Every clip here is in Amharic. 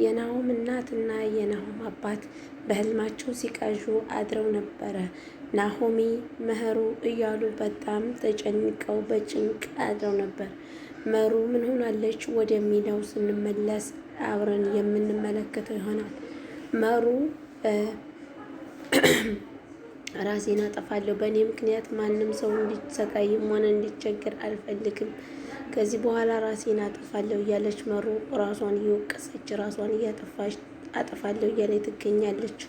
የናሆም እናትና የናሆም አባት በህልማቸው ሲቃዡ አድረው ነበረ። ናሆሚ መህሩ እያሉ በጣም ተጨንቀው በጭንቅ አድረው ነበር። መሩ ምን ሆናለች ወደሚለው ስንመለስ አብረን የምንመለከተው ይሆናል። መሩ ራሴን አጠፋለሁ፣ በእኔ ምክንያት ማንም ሰው እንዲሰቃይም ሆነ እንዲቸገር አልፈልግም፣ ከዚህ በኋላ ራሴን አጠፋለሁ እያለች መሩ ራሷን እየወቀሰች ራሷን እያጠፋች አጠፋለሁ እያለች ትገኛለች።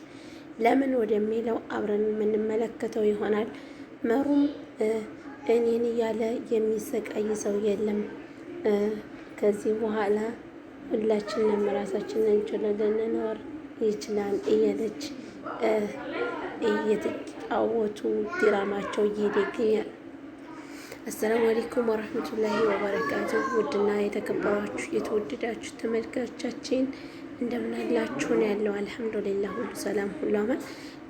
ለምን ወደሚለው አብረን የምንመለከተው ይሆናል። መሩም እኔን እያለ የሚሰቃይ ሰው የለም፣ ከዚህ በኋላ ሁላችንም ራሳችንን ችለን ልንኖር ይችላል እያለች እየተጫወቱ ድራማቸው እየሄደ ይገኛል። አሰላሙ አለይኩም ወረህመቱላሂ ወበረካቱ። ውድና የተከበራችሁ የተወደዳችሁ ተመልካቾቻችን እንደምን አላችሁ? ነው ያለው። አልሐምዱሊላህ ሁሉ ሰላም ሁሉ አማን።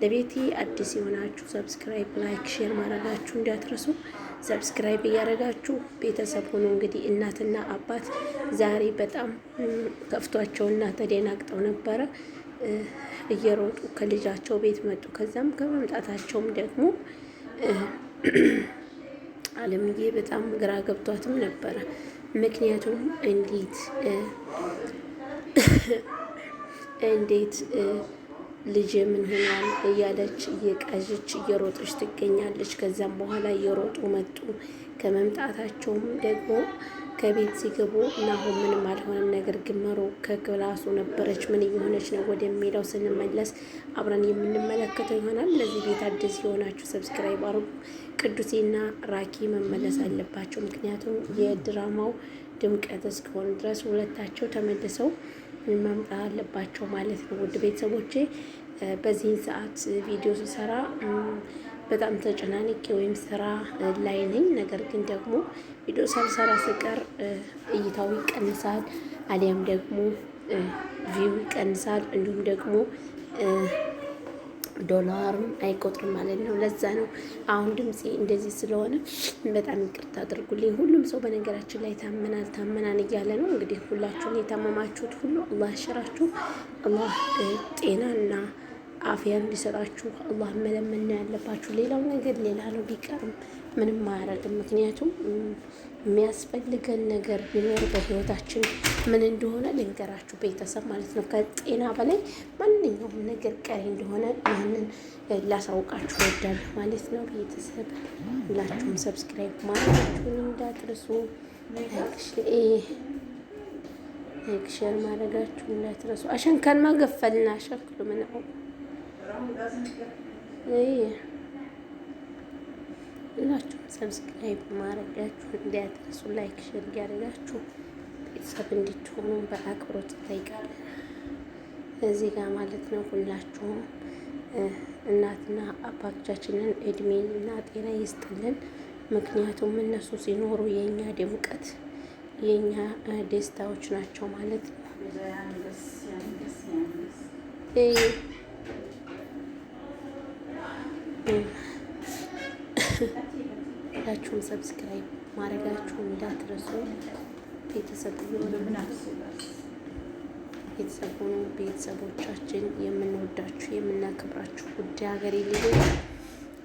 ለቤቴ አዲስ የሆናችሁ ሰብስክራይብ፣ ላይክ፣ ሼር ማድረጋችሁ እንዳትረሱ። ሰብስክራይብ እያደረጋችሁ ቤተሰብ ሆኖ እንግዲህ እናትና አባት ዛሬ በጣም ከፍቷቸውና ተደናግጠው ነበረ። እየሮጡ ከልጃቸው ቤት መጡ። ከዛም ከመምጣታቸውም ደግሞ አለምዬ በጣም ግራ ገብቷትም ነበረ። ምክንያቱም እንዴት ልጅ ምን ሆኗል እያለች እየቃዠች እየሮጠች ትገኛለች። ከዛም በኋላ እየሮጡ መጡ። ከመምጣታቸውም ደግሞ ከቤት ሲገቡ ናሆም ምንም አልሆነም። ነገር ግን መሩ ከክላሱ ነበረች። ምን እየሆነች ነው ወደሚለው ስንመለስ አብረን የምንመለከተው ይሆናል። ለዚህ ቤት አዲስ የሆናችሁ ሰብስክራይብ አድርጉ። ቅዱሴና ራኪ መመለስ አለባቸው። ምክንያቱም የድራማው ድምቀት እስከሆኑ ድረስ ሁለታቸው ተመልሰው መምጣት አለባቸው ማለት ነው። ውድ ቤተሰቦቼ በዚህን ሰዓት ቪዲዮ ስሰራ በጣም ተጨናንቄ ወይም ስራ ላይ ነኝ። ነገር ግን ደግሞ ቪዲዮ ሳልሰራ ስቀር እይታው ይቀንሳል፣ አሊያም ደግሞ ቪው ይቀንሳል፣ እንዲሁም ደግሞ ዶላርም አይቆጥርም ማለት ነው። ለዛ ነው አሁን ድምፄ እንደዚህ ስለሆነ በጣም ይቅርታ አድርጉልኝ። ሁሉም ሰው በነገራችን ላይ ታመናን እያለ ነው። እንግዲህ ሁላችሁን የታመማችሁት ሁሉ አላህ ያሽራችሁ፣ አላህ ጤናና አፍያ እንዲሰጣችሁ አላህ መለመን ያለባችሁ። ሌላው ነገር ሌላ ነው፣ ቢቀርም ምንም አያረግም። ምክንያቱም የሚያስፈልገን ነገር ቢኖር በህይወታችን ምን እንደሆነ ልንገራችሁ ቤተሰብ ማለት ነው። ከጤና በላይ ማንኛውም ነገር ቀሪ እንደሆነ ይህንን ላሳውቃችሁ እወዳለሁ ማለት ነው። ቤተሰብ ሁላችሁም ሰብስክራይብ ማድረጋችሁን እንዳትረሱ፣ ላይክ ሼር ማድረጋችሁን እንዳትረሱ። አሸን ከልማ ገፈልና ሸክሉ ምንው ሁላችሁም ሰብስክራይብ ማድረጋችሁን እንዳትረሱ፣ ላይክ ሼር እያደረጋችሁ ቤተሰብ እንድትሆኑ በአክብሮት እንጠይቃለን። እዚህ ጋር ማለት ነው። ሁላችሁም እናትና አባቶቻችንን እድሜና ጤና ይስጥልን። ምክንያቱም እነሱ ሲኖሩ የእኛ ድምቀት የእኛ ደስታዎች ናቸው ማለት ነው። ሁላችሁም ሰብስክራይብ ማድረጋችሁን እንዳትረሱ። ቤተሰብ ሆኑ ቤተሰቦቻችን የምንወዳችሁ የምናከብራችሁ ውድ ሀገሬ ልጆች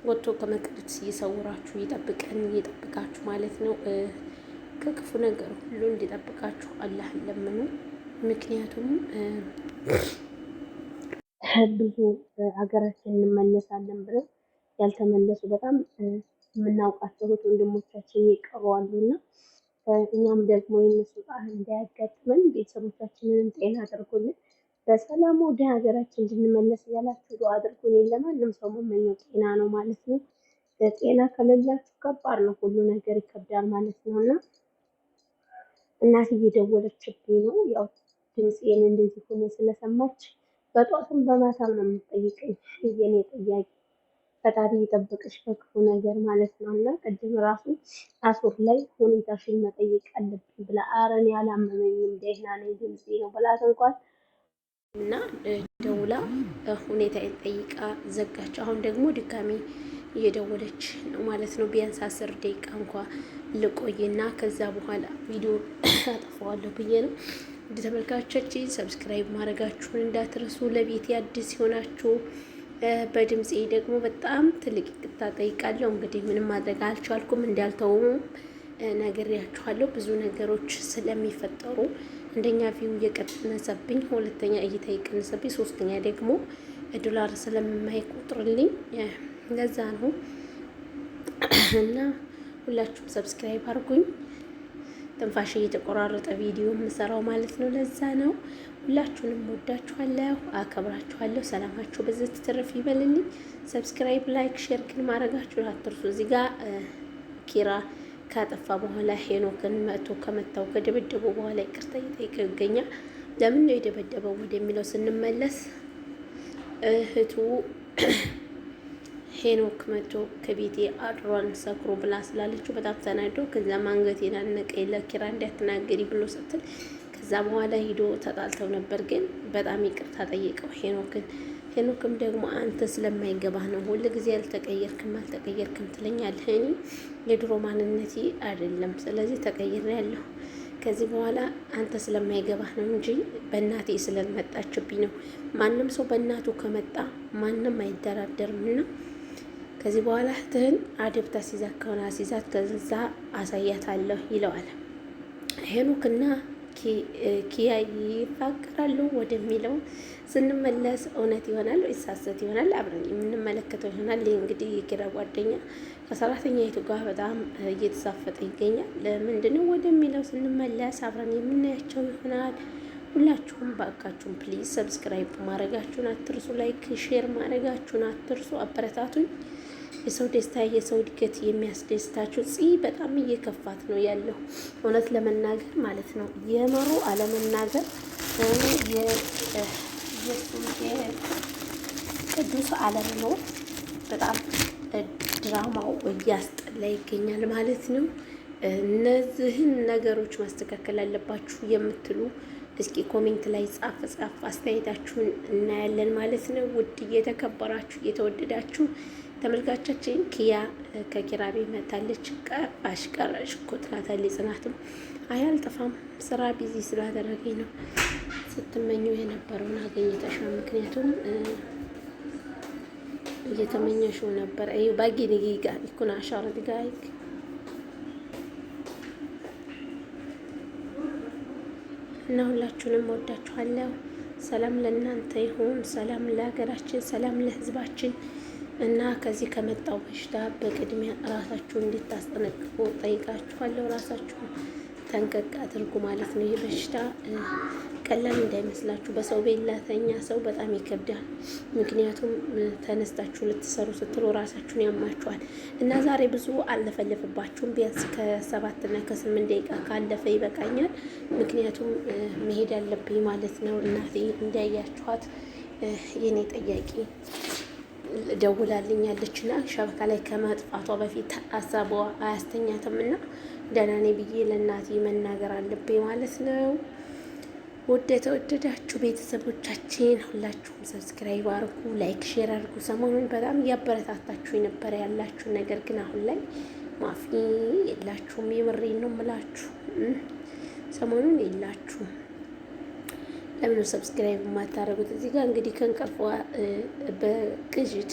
ወጥቶ ከመቅረት ይሰውራችሁ፣ ይጠብቀን ይጠብቃችሁ ማለት ነው። ከክፉ ነገር ሁሉ እንዲጠብቃችሁ አላህ ለምኑ። ምክንያቱም ብዙ ሀገራችን እንመለሳለን ብለው ያልተመለሱ በጣም የምናውቃቸው ወንድሞቻችን ይቀረዋሉና እኛም ደግሞ የነሱ ጣህ እንዳያጋጥመን ቤተሰቦቻችንን ጤና አድርጎልን በሰላም ወደ ሀገራችን እንድንመለስ እያላችሁ ዱአ አድርጉን። ለማንም ሰው መመኘው ጤና ነው ማለት ነው። ጤና ከሌላችሁ ከባድ ነው፣ ሁሉ ነገር ይከብዳል ማለት ነው። እና እናት እየደወለችብኝ ነው። ያው ድምፄን እንደዚህ ሆኖ ስለሰማች በጧትም በማታም ነው የምትጠይቀኝ። የኔ ጥያቄ ፈጣሪ ይጠብቅሽ ከክፉ ነገር ማለት ነው። እና ቅድም ራሱ አሱር ላይ ሁኔታሽን መጠየቅ አለብኝ ብላ አረን ያላመመኝም ደህና ነኝ ድምፄ ነው ብላት እንኳን እና ደውላ ሁኔታ ጠይቃ ዘጋች። አሁን ደግሞ ድጋሚ እየደወለች ነው ማለት ነው። ቢያንስ 10 ደቂቃ እንኳ ልቆይና ከዛ በኋላ ቪዲዮ አጠፋዋለሁ ብዬ ነው። ውድ ተመልካቾቻችን ሰብስክራይብ ማድረጋችሁን እንዳትረሱ። ለቤት አዲስ ይሆናችሁ በድምፄ ደግሞ በጣም ትልቅ ይቅርታ ጠይቃለሁ። እንግዲህ ምንም ማድረግ አልቻልኩም። እንዳልተውም ነግሬያችኋለሁ። ብዙ ነገሮች ስለሚፈጠሩ አንደኛ ቪው እየቀነሰብኝ፣ ሁለተኛ እይታ እየቀነሰብኝ፣ ሶስተኛ ደግሞ ዶላር ስለማይቆጥርልኝ ለዛ ነው። እና ሁላችሁም ሰብስክራይብ አድርጉኝ። ትንፋሽ እየተቆራረጠ ቪዲዮ የምሰራው ማለት ነው። ለዛ ነው። ሁላችሁንም ወዳችኋለሁ፣ አከብራችኋለሁ። ሰላማችሁ በዚህ ትርፍ ይበልልኝ። ሰብስክራይብ፣ ላይክ፣ ሼር ግን ማድረጋችሁን አትርሱ። እዚህ ጋር ኪራ ካጠፋ በኋላ ሄኖክን መቶ ከመታው ከደበደበው በኋላ ይቅርታ እየጠየቀ ይገኛል። ለምን ነው የደበደበው ወደሚለው ስንመለስ እህቱ ሄኖክ መቶ ከቤቴ አድሯን ሰክሮ ብላ ስላለችው በጣም ተናዶ ከዛም አንገቴን አነቀኝ ለኪራ እንዳትናገሪ ብሎ ስትል ከዛ በኋላ ሂዶ ተጣልተው ነበር። ግን በጣም ይቅርታ ጠየቀው ሄኖክን። ሄኖክም ደግሞ አንተ ስለማይገባህ ነው ሁሉ ጊዜ አልተቀየርክም ትለኛለህ። እኔ የድሮ ማንነቴ አይደለም፣ ስለዚህ ተቀይሬያለሁ። ከዚህ በኋላ አንተ ስለማይገባህ ነው እንጂ በእናቴ ስለመጣችብኝ ነው። ማንም ሰው በእናቱ ከመጣ ማንም አይደራደርም እና ከዚህ በኋላ እህትህን አደብታ ሲዛት ከሆነ ሲዛት ከዛ አሳያታለሁ ይለዋል። ሄኖክና ኪያ ይፋቀራሉ ወደሚለው ስንመለስ እውነት ይሆናል ወይስ ሐሰት ይሆናል? አብረን የምንመለከተው ይሆናል። ይህ እንግዲህ የኪራ ጓደኛ ከሰራተኛይቱ ጋር በጣም እየተሳፈጠ ይገኛል። ለምንድነው ወደሚለው ስንመለስ አብረን የምናያቸው ይሆናል። ሁላችሁም ባካችሁን ፕሊዝ ሰብስክራይብ ማድረጋችሁን አትርሱ። ላይክ ሼር ማድረጋችሁን አትርሱ። አበረታቱኝ። የሰው ደስታ የሰው እድገት የሚያስደስታችሁ በጣም እየከፋት ነው ያለው እውነት ለመናገር ማለት ነው። የመሩ አለመናገር የቅዱስ አለመኖር በጣም ድራማው እያስጠላ ይገኛል ማለት ነው። እነዚህን ነገሮች ማስተካከል አለባችሁ የምትሉ እስኪ ኮሜንት ላይ ጻፍ አስተያየታችሁን እናያለን ማለት ነው። ውድ እየተከበራችሁ እየተወደዳችሁ ተመልካቾቻችን ኪያ ከኪራ ቤት መታለች። ቀረሽ እኮ ትላታለች ጽናትም አይ አልጠፋም ስራ ቢዚ ስላደረገኝ ነው። ስትመኘው የነበረውን አገኘተሻል። ምክንያቱም እየተመኘሽው ነበር። አይ ባጊኒ ጋር ይኩና አሻረት ጋር እና ሁላችሁንም ወዳችኋለሁ። ሰላም ለእናንተ ይሁን፣ ሰላም ለሀገራችን፣ ሰላም ለሕዝባችን እና ከዚህ ከመጣው በሽታ በቅድሚያ ራሳችሁን እንድታስጠነቅቁ ጠይቃችኋለሁ። ራሳችሁን ጠንቀቅ አድርጉ ማለት ነው። ይህ በሽታ ቀላል እንዳይመስላችሁ። በሰው ቤት ላተኛ ሰው በጣም ይከብዳል። ምክንያቱም ተነስታችሁ ልትሰሩ ስትሉ ራሳችሁን ያማችኋል። እና ዛሬ ብዙ አልለፈለፍባችሁም። ቢያንስ ከ7 እና ከ8 ደቂቃ ካለፈ ይበቃኛል። ምክንያቱም መሄድ አለብኝ ማለት ነው። እናቴ እንዳያችኋት የኔ ጠያቂ ደውላልኛለች እና ሸበካ ላይ ከመጥፋቷ በፊት ሀሳቧ አያስተኛትም እና ደህና ነኝ ብዬ ለእናቴ መናገር አለብኝ ማለት ነው። ውድ የተወደዳችሁ ቤተሰቦቻችን ሁላችሁም ሰብስክራይብ አድርጉ፣ ላይክ ሼር አድርጉ። ሰሞኑን በጣም እያበረታታችሁ የነበረ ያላችሁ ነገር ግን አሁን ላይ ማፊ የላችሁም። የምሬን ነው የምላችሁ፣ ሰሞኑን የላችሁም። ለምን ሰብስክራይብ የማታደርጉት? እዚህ ጋር እንግዲህ ከእንቅልፏ በቅዥት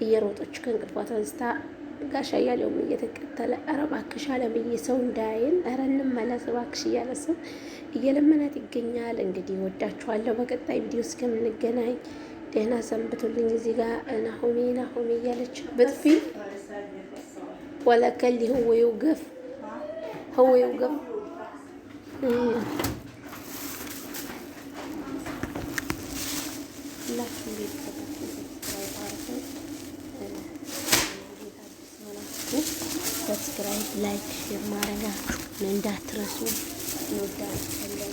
እየሮጠች ከእንቅልፏ ተነስታ ጋሻ እያለውም እየተከተለ ኧረ እባክሽ አለምዬ ሰው እንዳያየን ኧረ እንመለስ እባክሽ እያለ ሰው እየለመናት ይገኛል። እንግዲህ ወዳችኋለሁ። በቀጣይ ቪዲዮ እስከምንገናኝ ደህና ሰንብቱልኝ። እዚህ ጋር ናሆሜ እያለች በጥፊ ወለከል ህወዩ ገፍ ሁላችሁም ቤተሰባችሁ ሰብስክራይብ ላይክ ሼር ማድረጋችሁን እንዳትረሱ። እንወዳችኋለን።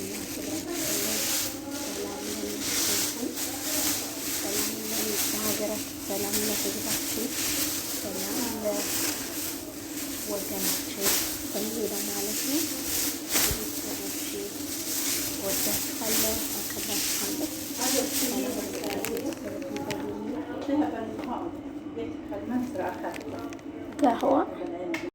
ለሀገራችን ሰላም፣ ለሕዝባችን ሰላም፣ ለወገናችን በሚል ማለት ነው። ወዳችኋለሁ፣ አከብራችኋለሁ። قهوة